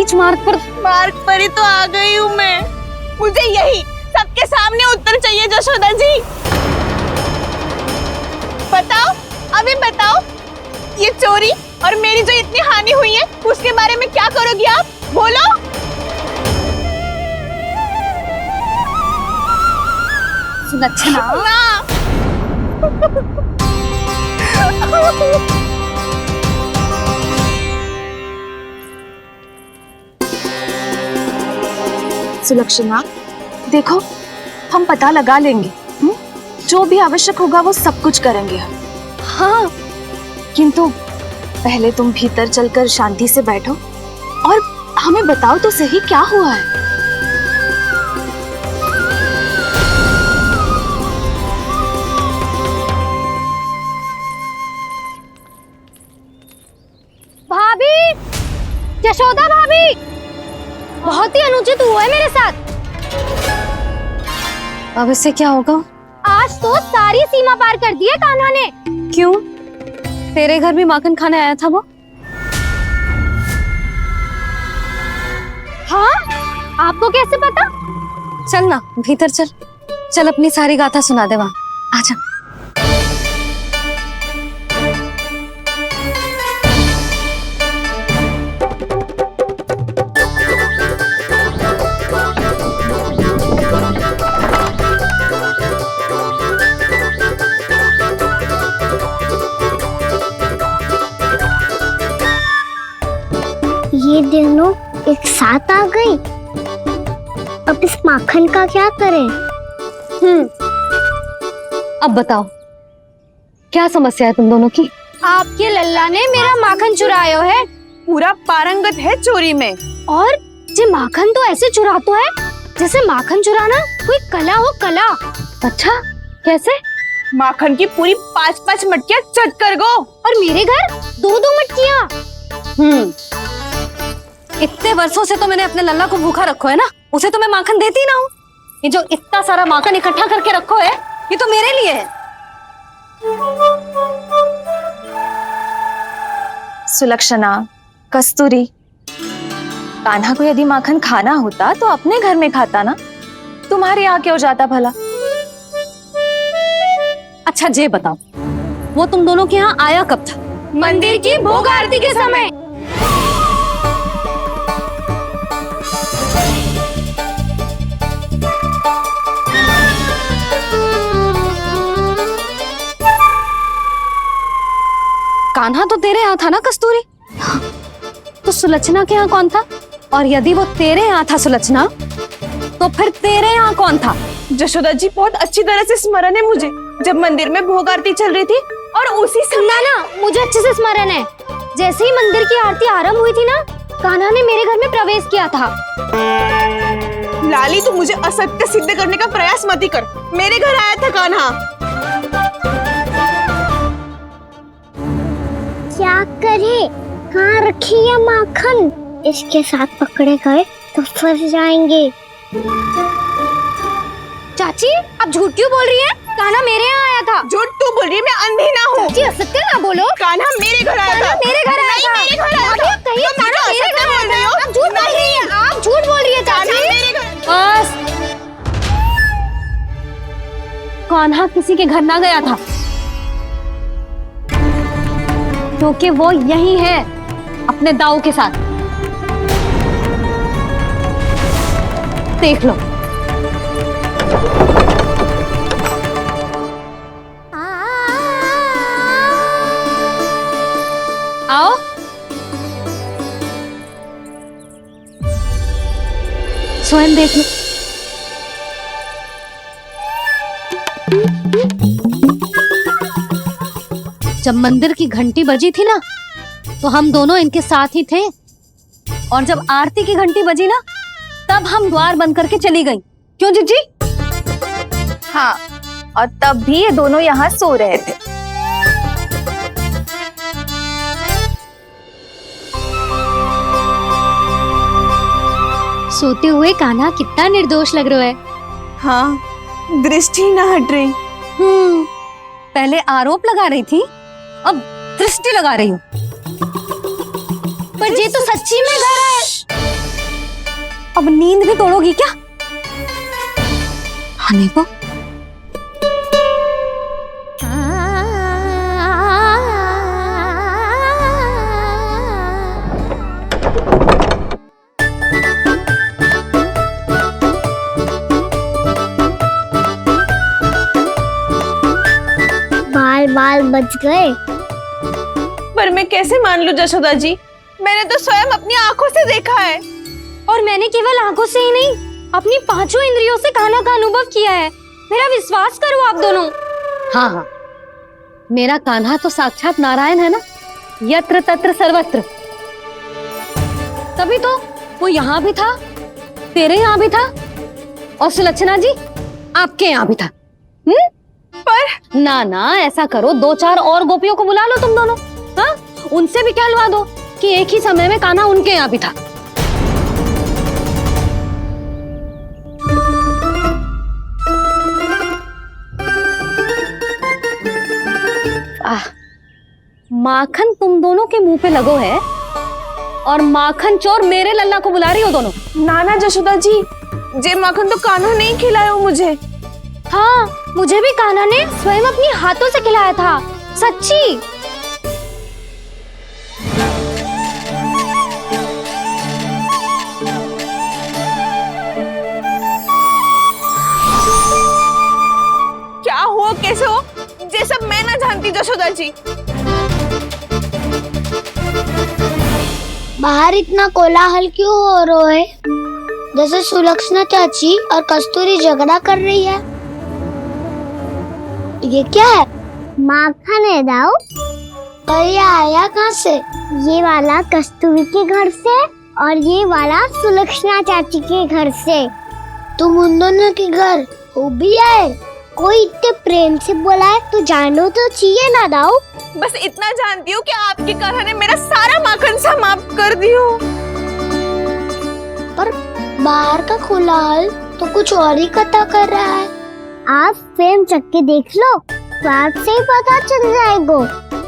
बीच मार्ग पर ही तो आ गई हूँ मैं। मुझे यही सबके सामने उत्तर चाहिए जशोदा जी। बताओ, अभी बताओ, ये चोरी और मेरी जो इतनी हानि हुई है उसके बारे में क्या करोगी आप? बोलो। सुलक्षणा, सुलक्षणा, देखो हम पता लगा लेंगे, जो भी आवश्यक होगा वो सब कुछ करेंगे हम। हाँ, किंतु पहले तुम भीतर चलकर शांति से बैठो और हमें बताओ तो सही क्या हुआ है। भाभी, यशोदा भाभी, बहुत ही अनुचित हुआ है मेरे साथ। अब इससे क्या होगा? आज तो सारी सीमा पार कर दी है कान्हा ने। क्यों? तेरे घर भी माखन खाने आया था वो? हाँ, आपको कैसे पता? चल ना भीतर चल, चल अपनी सारी गाथा सुना दे वहाँ। आजा। ये दोनों एक साथ आ गई। अब इस माखन का क्या करें? अब बताओ क्या समस्या है तुम दोनों की? आपके लल्ला ने मेरा माखन चुरायो है। पूरा पारंगत है चोरी में। और ये माखन तो ऐसे चुराता है जैसे माखन चुराना कोई कला हो, कला। अच्छा, कैसे? माखन की पूरी 5-5 मटकियां चट कर गो। और मेरे घर 2-2 मटकियां। इतने वर्षों से तो मैंने अपने लल्ला को भूखा रखो है ना, उसे तो मैं माखन देती ना हूँ। ये जो इतना सारा माखन इकट्ठा करके रखो है, ये तो मेरे लिए है। सुलक्षणा, कस्तूरी, कान्हा को यदि माखन खाना होता तो अपने घर में खाता ना, तुम्हारे यहाँ क्यों जाता भला? अच्छा ये बताओ, वो तुम दोनों के यहाँ आया कब था? मंदिर की भोग आरती के समय। कान्हा तो तेरे यहाँ था ना कस्तूरी? तो सुलक्षणा के यहाँ कौन था? और यदि वो तेरे यहाँ था सुलक्षणा, तो फिर तेरे यहाँ कौन था? जशोदा जी, बहुत अच्छी तरह से स्मरण है मुझे, जब मंदिर में भोग आरती चल रही थी और उसी समय ना, मुझे अच्छे से स्मरण है। जैसे ही मंदिर की आरती आरंभ हुई थी ना, कान्हा ने मेरे घर में प्रवेश किया था। लाली, तू मुझे असत्य सिद्ध करने का प्रयास मत ही कर। मेरे घर आया था कान्हा। क्या करे? कहाँ रखी है माखन? इसके साथ पकड़े गए तो फंस जाएंगे। चाची, आप झूठ क्यों बोल रही हैं? कान्हा मेरे यहाँ आया था। झूठ तू बोल रही है, मैं अंधी ना हूँ। चाची, असत्य ना बोलो। कान्हा मेरे घर आया था। मेरे घर आया था। मेरे घर आया था। कहिए कान्हा मेरे घर आया था। आप झूठ बोल रही हैं। आप झूठ बोल रही है चाची। बस, कान्हा किसी के घर ना गया था, क्योंकि वो यही है अपने दाऊ के साथ। देख लो। आओ। स्वयं देख लो। जब मंदिर की घंटी बजी थी ना, तो हम दोनों इनके साथ ही थे, और जब आरती की घंटी बजी ना, तब हम द्वार बंद करके चली गई। क्यों जीजी? हाँ, और तब भी ये दोनों यहाँ सो रहे थे। सोते हुए कान्हा कितना निर्दोष लग रहा है। हाँ, दृष्टि ना हट रही। पहले आरोप लगा रही थी, अब दृष्टि लगा रही हूँ। पर ये तो सच्ची में घर है। अब नींद भी तोड़ोगी क्या? खाने को बाल बाल बच गए। पर मैं कैसे मान लूं जशोदा जी, मैंने तो स्वयं अपनी आंखों से देखा है। और मैंने केवल आंखों से ही नहीं, अपनी पांचों इंद्रियों से कान्हा का अनुभव किया है। मेरा विश्वास करो आप दोनों। हाँ हाँ, मेरा कान्हा तो साक्षात नारायण है ना, यत्र तत्र सर्वत्र। तभी तो वो यहाँ भी था, तेरे यहाँ भी था, और सुलक्षणा जी आपके यहाँ भी था। पर ना ना, ऐसा करो, 2-4 और गोपियों को बुला लो तुम दोनों। हाँ, उनसे भी कहलवा दो कि एक ही समय में कान्हा उनके यहाँ भी था। माखन तुम दोनों के मुंह पे लगो है, और माखन चोर मेरे लल्ला को बुला रही हो दोनों। नाना जशोदा जी, जे माखन तो कान्हा ने ही खिलाया मुझे। हाँ, मुझे भी कान्हा ने स्वयं अपनी हाथों से खिलाया था, सच्ची। क्या हो कैसे हो, ये सब मैं ना जानती जशोदा जी। बाहर इतना कोलाहल क्यों हो रहा है? जैसे सुलक्षणा चाची और कस्तूरी झगड़ा कर रही है। ये क्या है? माखन है दाऊ। और ये आया कहाँ से? ये वाला कस्तूरी के घर से और ये वाला सुलक्षणा चाची के घर से। तुम उन दोनों के घर हो भी आए? कोई इतने प्रेम से बोला है तो जानो तो चाहिए ना दाऊ। बस इतना जानती हूँ कि आपके कान्हा ने मेरा सारा माखन समाप्त कर दियो। पर बाहर का कोलाहल तो कुछ और ही कथा कर रहा है। आप फिल्म चख के देख लो, तो आपसे ही पता चल जाएगा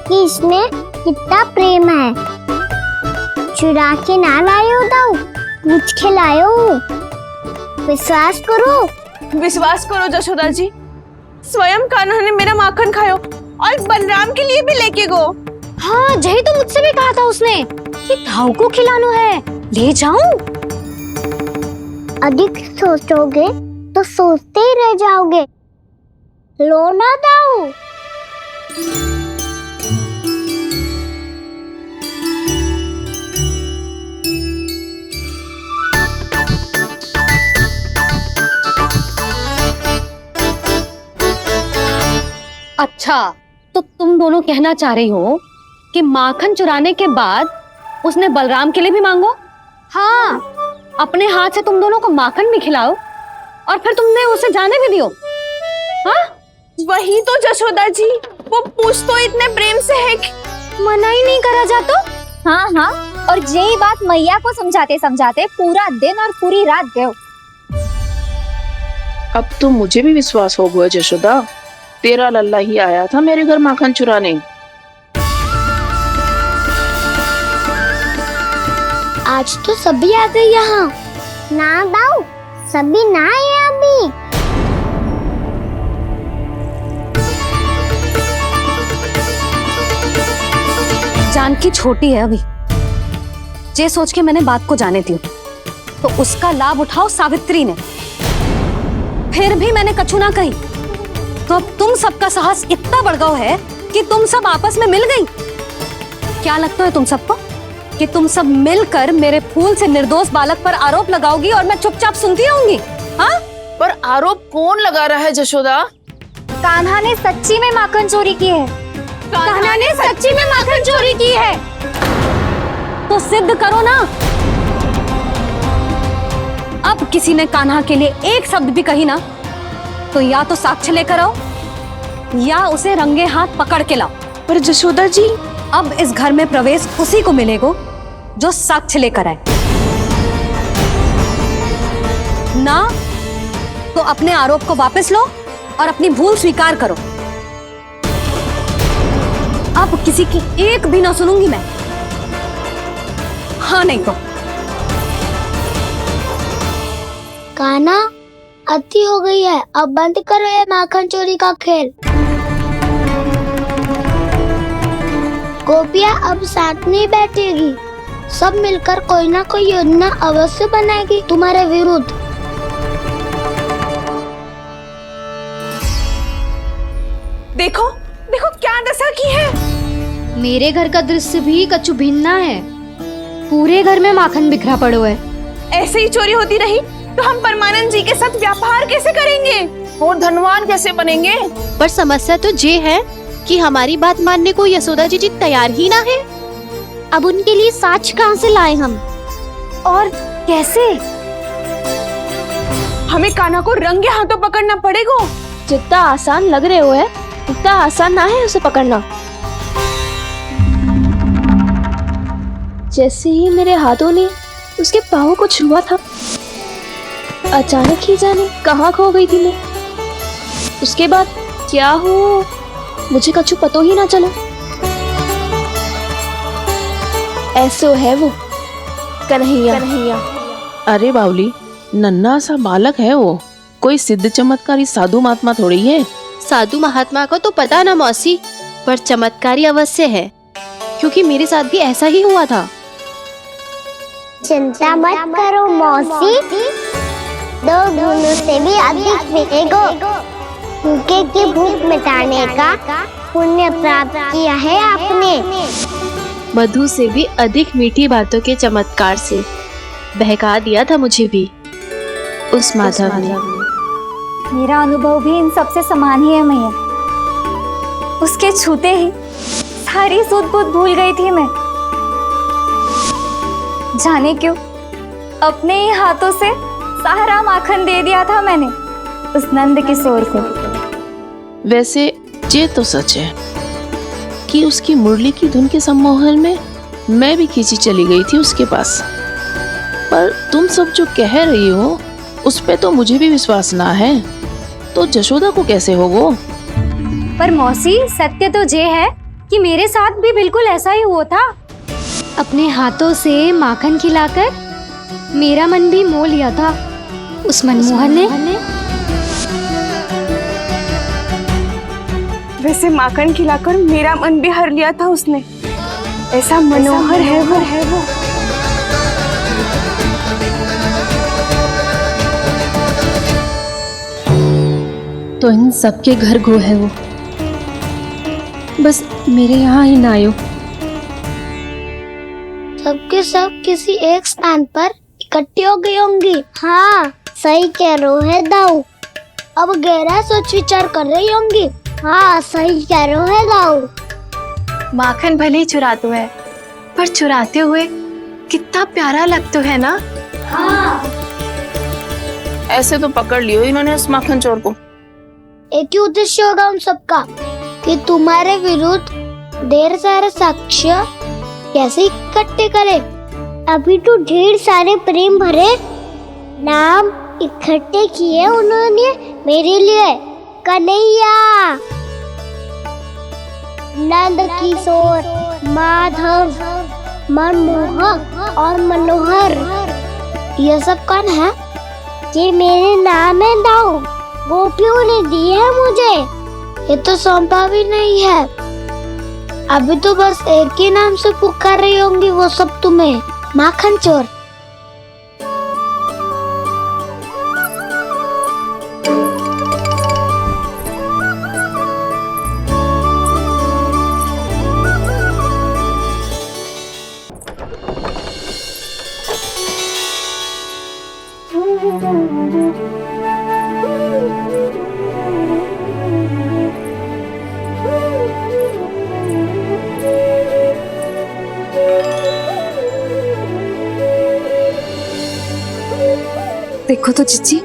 कि इसमें कितना प्रेम है। चुरा के ना लायो दाऊ, पूछ के लायो। विश्वास करो जशोदा जी, स्वयं कान्हा ने मेरा माखन खायो और बलराम के लिए भी लेके गो। हाँ, यही तो मुझसे भी कहा था उसने कि दाऊ को खिलाना है, ले जाऊं। अधिक सोचोगे तो सोचते ही रह जाओगे। लो ना दाऊ। अच्छा, तो तुम दोनों कहना चाह रही हो कि माखन चुराने के बाद उसने बलराम के लिए भी मांगो? हाँ, अपने हाथ से तुम दोनों को माखन भी खिलाओ और फिर तुमने उसे जाने भी दियो। हाँ, वही तो जशोदा जी, वो पूछ तो इतने प्रेम से है कि मना ही नहीं करा जाता। हाँ हाँ, और यही बात मैया को समझाते समझाते पूरा दिन और पूरी रात गए। अब तो मुझे भी विश्वास हो गया जशोदा, तेरा लल्ला ही आया था मेरे घर माखन चुराने। आज तो सभी आ गए यहाँ। ना दाऊ, सभी ना आए अभी। जानकी छोटी है अभी, ये सोच के मैंने बात को जाने दी, तो उसका लाभ उठाओ सावित्री ने। फिर भी मैंने कछु ना कही, तो अब तुम सबका साहस इतना बढ़ गया है कि तुम सब आपस में मिल गई। क्या लगता है तुम सबको कि तुम सब मिलकर मेरे फूल से निर्दोष बालक पर आरोप लगाओगी और मैं चुपचाप सुनती रहूंगी? हाँ? पर आरोप कौन लगा रहा है जशोदा? कान्हा ने सच्ची में माखन चोरी की है। कान्हा ने सच्ची में माखन चोरी की है। तो सिद्ध करो ना। अब किसी ने कान्हा के लिए एक शब्द भी कही ना, तो या तो साक्ष्य लेकर आओ या उसे रंगे हाथ पकड़ के लाओ। पर जशोदा जी, अब इस घर में प्रवेश उसी को मिलेगा जो साक्ष्य लेकर आए। ना तो अपने आरोप को वापस लो और अपनी भूल स्वीकार करो। अब किसी की एक भी ना सुनूंगी मैं। हाँ नहीं तो कान्हा, अति हो गई है, अब बंद करो ये माखन चोरी का खेल। गोपिया अब साथ नहीं बैठेगी, सब मिलकर कोई ना कोई योजना अवश्य बनाएगी तुम्हारे विरुद्ध। देखो देखो क्या दशा की है। मेरे घर का दृश्य भी कछु भिन्न है। पूरे घर में माखन बिखरा पड़ो है। ऐसे ही चोरी होती रही तो हम परमानंद जी के साथ व्यापार कैसे करेंगे और धनवान कैसे बनेंगे? पर समस्या तो ये है कि हमारी बात मानने को यशोदा जी तैयार ही ना है। अब उनके लिए साक्ष कहाँ से लाएं हम? और कैसे? हमें कान्हा को रंगे हाथों पकड़ना पड़ेगा। जितना आसान लग रहे हो है उतना आसान ना है उसे पकड़ना। जैसे ही मेरे हाथों ने उसके पाँव को छुआ था, अचानक ही जाने कहाँ खो गई थी मैं। उसके बाद क्या हो मुझे कछु पतो ही ना चला। ऐसो है वो कन्हैया। अरे बावली, नन्हा सा बालक है वो, कोई सिद्ध चमत्कारी साधु महात्मा थोड़ी है। साधु महात्मा को तो पता ना मौसी, पर चमत्कारी अवश्य है, क्योंकि मेरे साथ भी ऐसा ही हुआ था। चिंता मत करो मौसी, 2 गुणों से भी अधिक मिलेगा। भूखे की भूख मिटाने का पुण्य प्राप्त किया है आपने। मधु से भी अधिक मीठी बातों के चमत्कार से बहका दिया था मुझे भी उस माधव ने। मेरा अनुभव भी इन सबसे समान ही है मैया। उसके छूते ही सारी सूध बूध भूल गई थी मैं। जाने क्यों अपने ही हाथों से सारा माखन दे दिया था मैंने उस नंद किशोर को। वैसे ये तो सच है कि उसकी मुरली की धुन के सम्मोहन में मैं भी खींची चली गई थी उसके पास। पर तुम सब जो कह रही हो उस पे तो मुझे भी विश्वास ना है, तो जशोदा को कैसे होगो? पर मौसी, सत्य तो ये है कि मेरे साथ भी बिल्कुल ऐसा ही हुआ था। अपने हाथों से माखन खिलाकर मेरा मन भी मोह लिया था उस मनमोहन ने। वैसे माखन खिलाकर मेरा मन भी हर लिया था उसने। ऐसा मनोहर है वो। तो इन सबके घर गो है वो, बस मेरे यहाँ ही ना आयो। सबके सब किसी एक स्थान पर इकट्ठी हो गई होंगी। हाँ, सही कह रहे है दाऊ। अब गहरा सोच विचार कर रही होंगी। हाँ, सही कह रहे है दाऊ। माखन भले ही चुराते है, पर चुराते हुए कितना प्यारा लगता है ना। हाँ। ऐसे तो पकड़ लियो इन्होंने उस माखन चोर को। एक ही उद्देश्य होगा उन सबका कि तुम्हारे विरुद्ध ढेर सारे साक्ष्य कैसे इकट्ठे करे। अभी तो ढेर सारे प्रेम भरे नाम इकट्ठे किए उन्होंने मेरे लिए। कन्हैया, नंद किशोर, माधव, मनमोहक और मनोहर, ये सब कौन है? ये मेरे नाम है दाऊ। गोपियों ने दी है मुझे, ये तो सौंपा भी नहीं है। अभी तो बस एक ही नाम से पुकार रही होंगी वो सब तुम्हें, माखन चोर। देखो तो चिच्ची,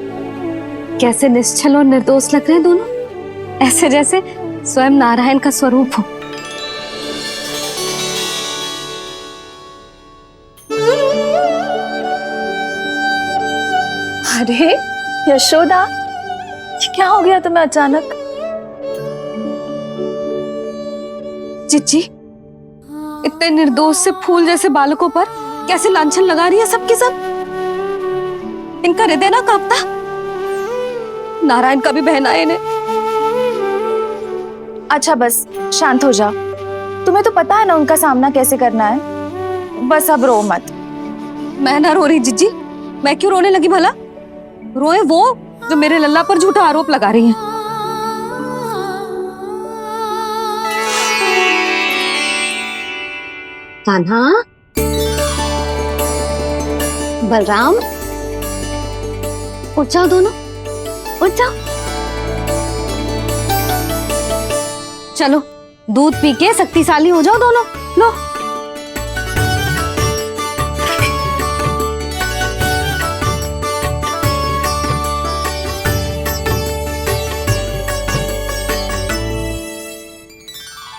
कैसे निश्चल और निर्दोष लग रहे हैं दोनों, ऐसे जैसे स्वयं नारायण का स्वरूप हो। अरे यशोदा, ये क्या हो गया तुम्हें अचानक? चिच्ची, इतने निर्दोष से फूल जैसे बालकों पर कैसे लांछन लगा रही है सबके सब। इनका हृदय ना कांपता। नारायण का भी बहन आए ने। अच्छा बस शांत हो जाओ, तुम्हें तो पता है ना उनका सामना कैसे करना है। बस अब रो मत। मैं ना रो रही जिज्जी, मैं क्यों रोने लगी भला? रोए वो जो मेरे लल्ला पर झूठा आरोप लगा रही है। कान्हा, बलराम, उठ जाओ दोनों, उठ जाओ। चलो दूध पी के शक्तिशाली हो जाओ दोनों। लो।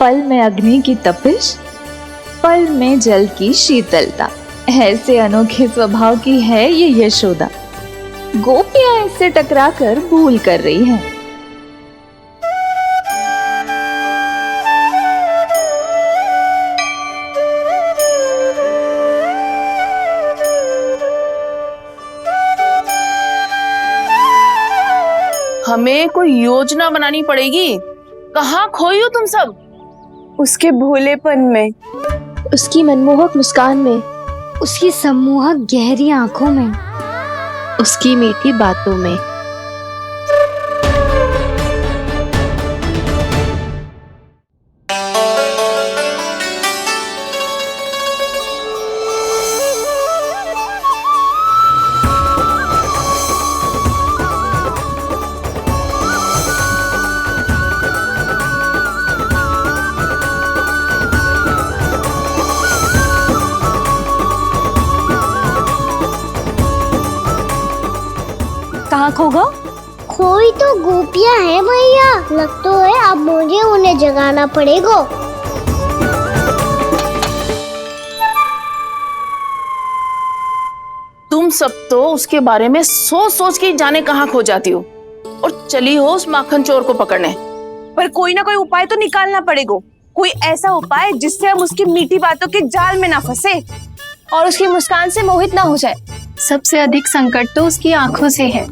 पल में अग्नि की तपिश, पल में जल की शीतलता, ऐसे अनोखे स्वभाव की है ये यशोदा। गोपियां इससे टकराकर भूल कर रही हैं। हमें कोई योजना बनानी पड़ेगी। कहाँ खोई हो तुम सब? उसके भोलेपन में, उसकी मनमोहक मुस्कान में, उसकी सम्मोहक गहरी आंखों में, उसकी मीठी बातों में। कहाँ खो गो? खोई तो गोपियां हैं भैया, लगता है अब मुझे उन्हें जगाना पड़ेगा। तुम सब तो उसके बारे में सोच सोच के जाने कहाँ खो जाती हो और चली हो उस माखन चोर को पकड़ने। पर कोई ना कोई उपाय तो निकालना पड़ेगा। कोई ऐसा उपाय जिससे हम उसकी मीठी बातों के जाल में ना फंसे और उसकी मुस्कान से मोहित ना हो जाए। सबसे अधिक संकट तो उसकी आंखों से है।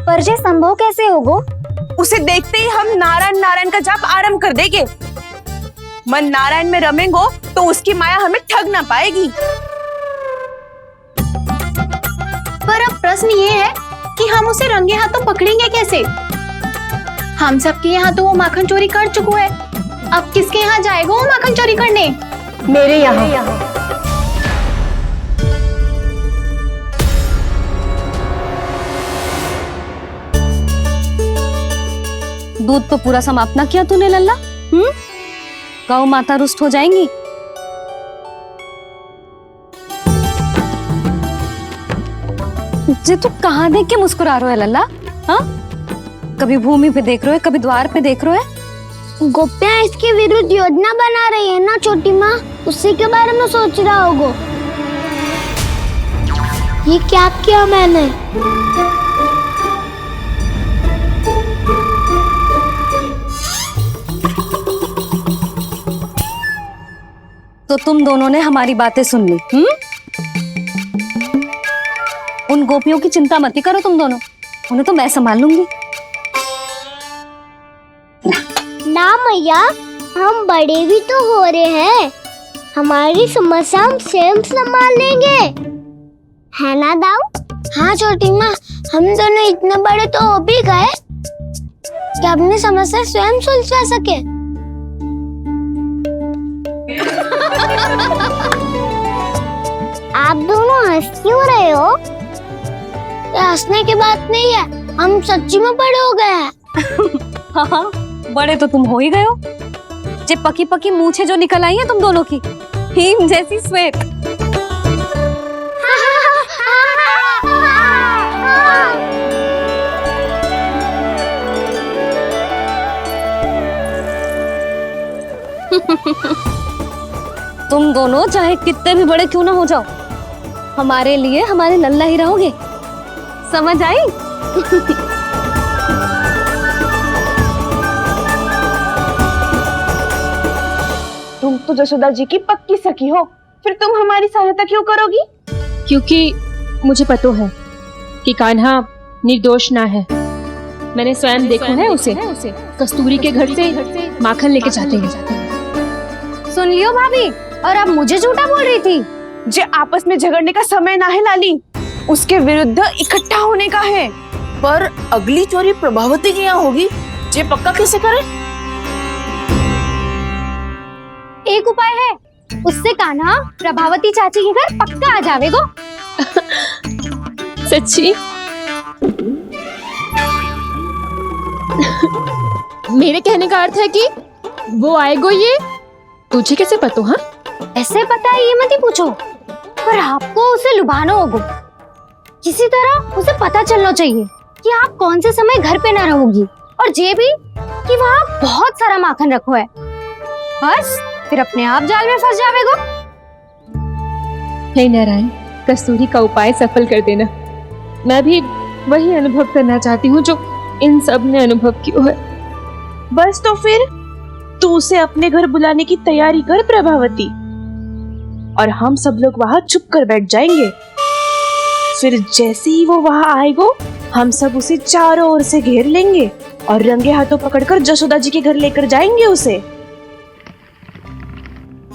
पर ये संभव कैसे होगा? उसे देखते ही हम नारायण नारायण का जाप आरंभ कर देंगे। मन नारायण में रमेंगो तो उसकी माया हमें ठग ना पाएगी। पर अब प्रश्न ये है कि हम उसे रंगे हाथों पकड़ेंगे कैसे? हम सबके यहाँ तो वो माखन चोरी कर चुका है। अब किसके यहाँ जाएगा वो माखन चोरी करने? मेरे यहाँ। दूध तो पूरा समाप्त ना किया तूने लल्ला। गौ माता रुष्ट हो जाएंगी। जे तू कहाँ देख के मुस्कुरा रहे हो लल्ला? हाँ, कभी भूमि पे देख रहे हो, कभी द्वार पे देख रहे हो। गोपियां इसके विरुद्ध योजना बना रही है ना छोटी माँ, उसी के बारे में सोच रहा होगा। ये क्या किया मैंने? तो तुम दोनों ने हमारी बातें सुन ली। उन गोपियों की चिंता मत करो तुम दोनों, उन्हें तो मैं संभाल लूंगी। ना मैया, हम बड़े भी तो हो रहे हैं, हमारी समस्या हम स्वयं संभाल लेंगे, है ना दाऊ? हाँ छोटी माँ, हम दोनों इतने बड़े तो हो भी गए कि अपनी समस्या स्वयं सुलझा सके। आप दोनों हंस क्यों रहे हो? ये हंसने की बात नहीं है, हम सच्ची में बड़े हो गए हैं। हाँ, बड़े तो तुम हो ही गए हो। जे पकी पकी मूछें जो निकल आई हैं तुम दोनों की, हिम जैसी श्वेत। तुम दोनों चाहे कितने भी बड़े क्यों ना हो जाओ, हमारे लिए हमारे लल्ला ही रहोगे। समझ आई? तुम तो जशोदा जी की पक्की सखी हो, फिर तुम हमारी सहायता क्यों करोगी? क्योंकि मुझे पता है कि कान्हा निर्दोष ना है। मैंने स्वयं देखा है उसे कस्तूरी के घर से माखन लेके जाते हैं। सुन लियो भाभी, और अब मुझे झूठा बोल रही थी। जे आपस में झगड़ने का समय ना है लाली, उसके विरुद्ध इकट्ठा होने का है। पर अगली चोरी प्रभावती की यहाँ होगी, जे पक्का कैसे करे? एक उपाय है, उससे कान्हा प्रभावती चाची के घर पक्का आ जावेगो। सच्ची? मेरे कहने का अर्थ है कि वो आएगो, ये तुझे कैसे पता? हाँ, ऐसे पता है ये मत ही पूछो, पर आपको उसे लुभाना होगा। किसी तरह उसे पता चलना चाहिए कि आप कौन से समय घर पे ना रहोगी, और ये भी कि वहाँ बहुत सारा माखन रखो है। बस फिर अपने आप जाल में फंस जावेगो। हे नारायण, कस्तूरी का उपाय सफल कर देना। मैं भी वही अनुभव करना चाहती हूँ जो इन सब ने अनुभव किया है। बस तो फिर तू उसे अपने घर बुलाने की तैयारी कर प्रभावती, और हम सब लोग वहां चुप कर बैठ जाएंगे। फिर जैसे ही वो वहां आएगो, हम सब उसे चारों ओर से घेर लेंगे और रंगे हाथों पकड़कर जशोदा जी के घर लेकर जाएंगे उसे।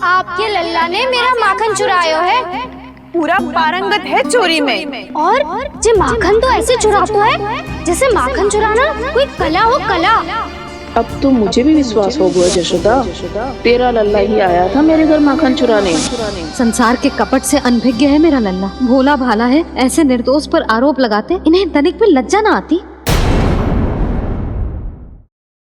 आपके लल्ला ने मेरा माखन चुरायो है, पूरा पारंगत है चोरी में। और जे माखन तो ऐसे चुराता है जैसे माखन चुराना कोई कला हो, कला। अब तो मुझे भी विश्वास हो गया जशोदा, तेरा लल्ला ही आया था मेरे घर माखन चुराने। संसार के कपट से अनभिज्ञ है मेरा लल्ला, भोला भाला है। ऐसे निर्दोष पर आरोप लगाते इन्हें तनिक भी लज्जा ना आती।